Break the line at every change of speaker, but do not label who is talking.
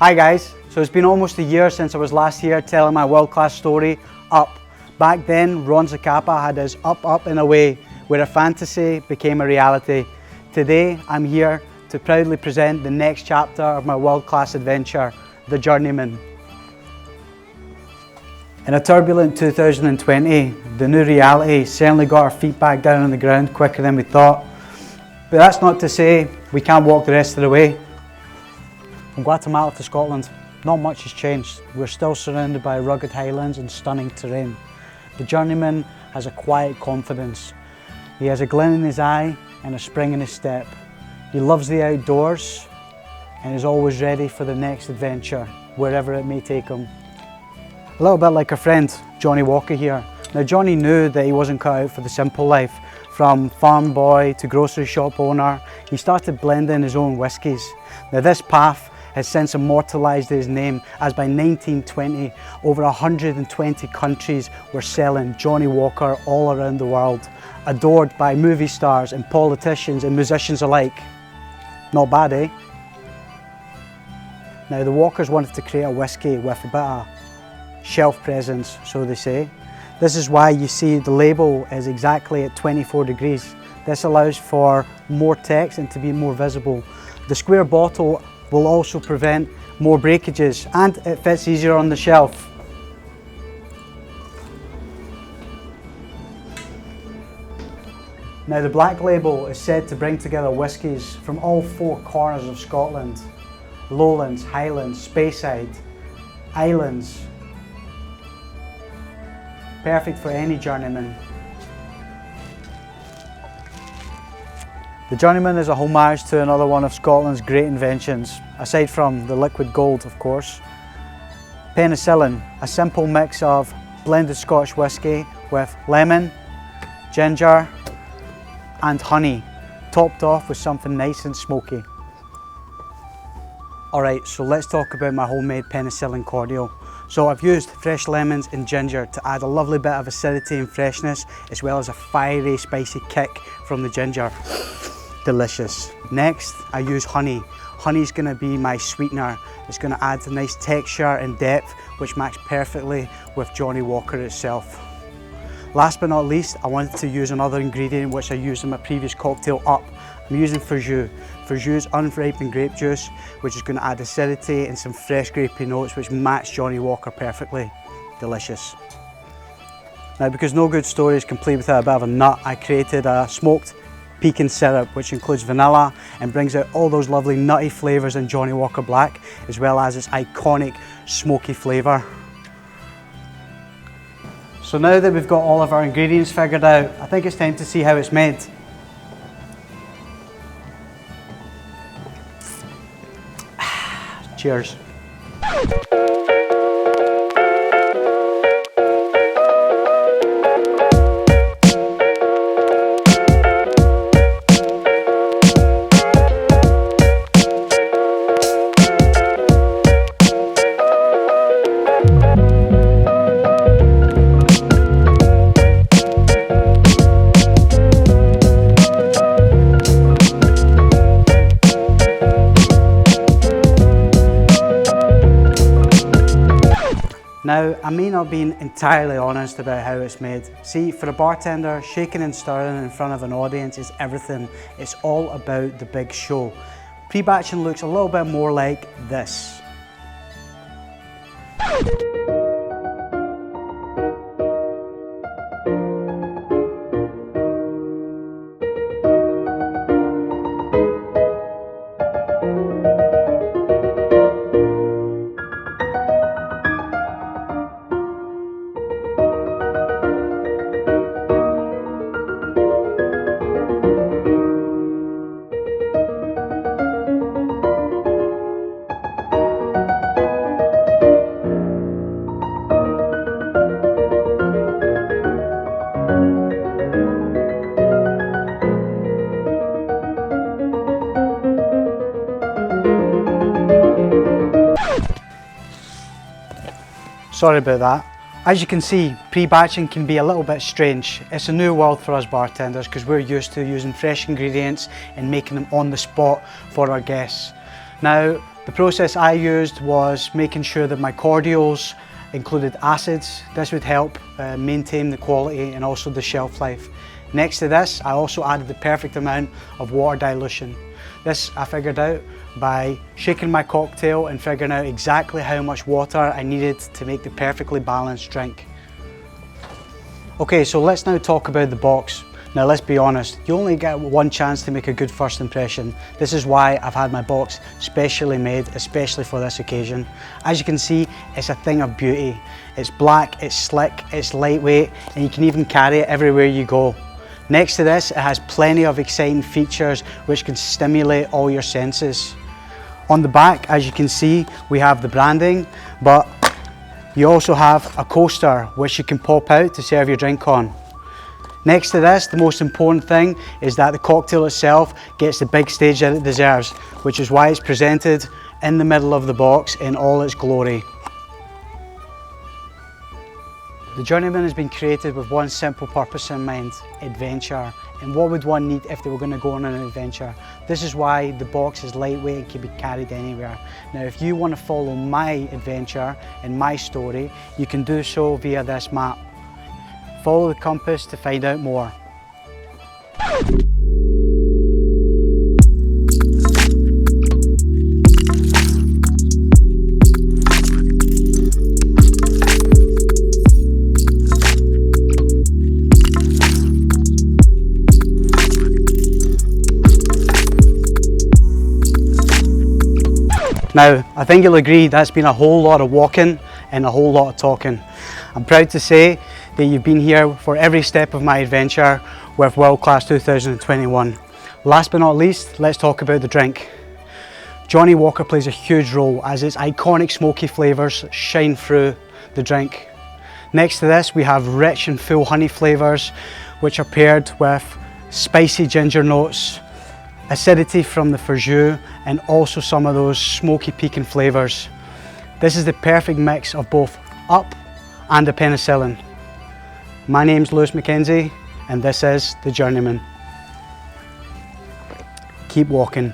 Hi guys, so it's been almost a year since I was last here telling my world-class story, Up. Back then, Ron Zacapa had us up and away, where a fantasy became a reality. Today, I'm here to proudly present the next chapter of my world-class adventure, the Journeyman. In a turbulent 2020, the new reality certainly got our feet back down on the ground quicker than we thought. But that's not to say we can't walk the rest of the way. From Guatemala to Scotland, not much has changed. We're still surrounded by rugged highlands and stunning terrain. The Journeyman has a quiet confidence. He has a glint in his eye and a spring in his step. He loves the outdoors and is always ready for the next adventure, wherever it may take him. A little bit like our friend, Johnnie Walker here. Now Johnnie knew that he wasn't cut out for the simple life. From farm boy to grocery shop owner, he started blending his own whiskies. Now this path has since immortalised his name, as by 1920, over 120 countries were selling Johnnie Walker all around the world, adored by movie stars and politicians and musicians alike. Not bad, eh? Now the Walkers wanted to create a whisky with a bit of shelf presence, so they say. This is why you see the label is exactly at 24 degrees. This allows for more text and to be more visible. The square bottle will also prevent more breakages and it fits easier on the shelf. Now the black label is said to bring together whiskies from all four corners of Scotland: Lowlands, Highlands, Speyside, Islands. Perfect for any journeyman. The Journeyman is a homage to another one of Scotland's great inventions, aside from the liquid gold, of course. Penicillin, a simple mix of blended Scotch whisky with lemon, ginger and honey, topped off with something nice and smoky. Alright, so let's talk about my homemade penicillin cordial. So I've used fresh lemons and ginger to add a lovely bit of acidity and freshness, as well as a fiery, spicy kick from the ginger. Delicious. Next, I use honey. Honey's going to be my sweetener. It's going to add a nice texture and depth, which match perfectly with Johnnie Walker itself. Last but not least, I wanted to use another ingredient which I used in my previous cocktail, Up. I'm using Fruit. Fruit's unripened grape juice, which is going to add acidity and some fresh grapey notes which match Johnnie Walker perfectly. Delicious. Now, because no good story is complete without a bit of a nut, I created a smoked pecan syrup which includes vanilla and brings out all those lovely nutty flavours in Johnnie Walker Black, as well as its iconic smoky flavour. So now that we've got all of our ingredients figured out, I think it's time to see how it's made. Cheers. Now, I may not be entirely honest about how it's made. See, for a bartender, shaking and stirring in front of an audience is everything. It's all about the big show. Pre-batching looks a little bit more like this. Sorry about that. As you can see, pre-batching can be a little bit strange. It's a new world for us bartenders because we're used to using fresh ingredients and making them on the spot for our guests. Now, The process I used was making sure that my cordials included acids. This would help maintain the quality and also the shelf life. Next to this, I also added the perfect amount of water dilution. This I figured out by shaking my cocktail and figuring out exactly how much water I needed to make the perfectly balanced drink. Okay, so let's now talk about the box. Now let's be honest, you only get one chance to make a good first impression. This is why I've had my box specially made, especially for this occasion. As you can see, it's a thing of beauty. It's black, it's slick, it's lightweight, and you can even carry it everywhere you go. Next to this, it has plenty of exciting features which can stimulate all your senses. On the back, as you can see, we have the branding, but you also have a coaster which you can pop out to serve your drink on. Next to this, the most important thing is that the cocktail itself gets the big stage that it deserves, which is why it's presented in the middle of the box in all its glory. The Journeyman has been created with one simple purpose in mind: adventure. And what would one need if they were going to go on an adventure? This is why the box is lightweight and can be carried anywhere. Now, if you want to follow my adventure and my story, you can do so via this map. Follow the compass to find out more. Now, I think you'll agree that's been a whole lot of walking and a whole lot of talking. I'm proud to say that you've been here for every step of my adventure with World Class 2021. Last but not least, let's talk about the drink. Johnnie Walker plays a huge role as its iconic smoky flavours shine through the drink. Next to this, we have rich and full honey flavours which are paired with spicy ginger notes, acidity from the furjus, and also some of those smoky pecan flavours. This is the perfect mix of both up and a penicillin. My name's Lewis McKenzie and this is The Journeyman. Keep walking.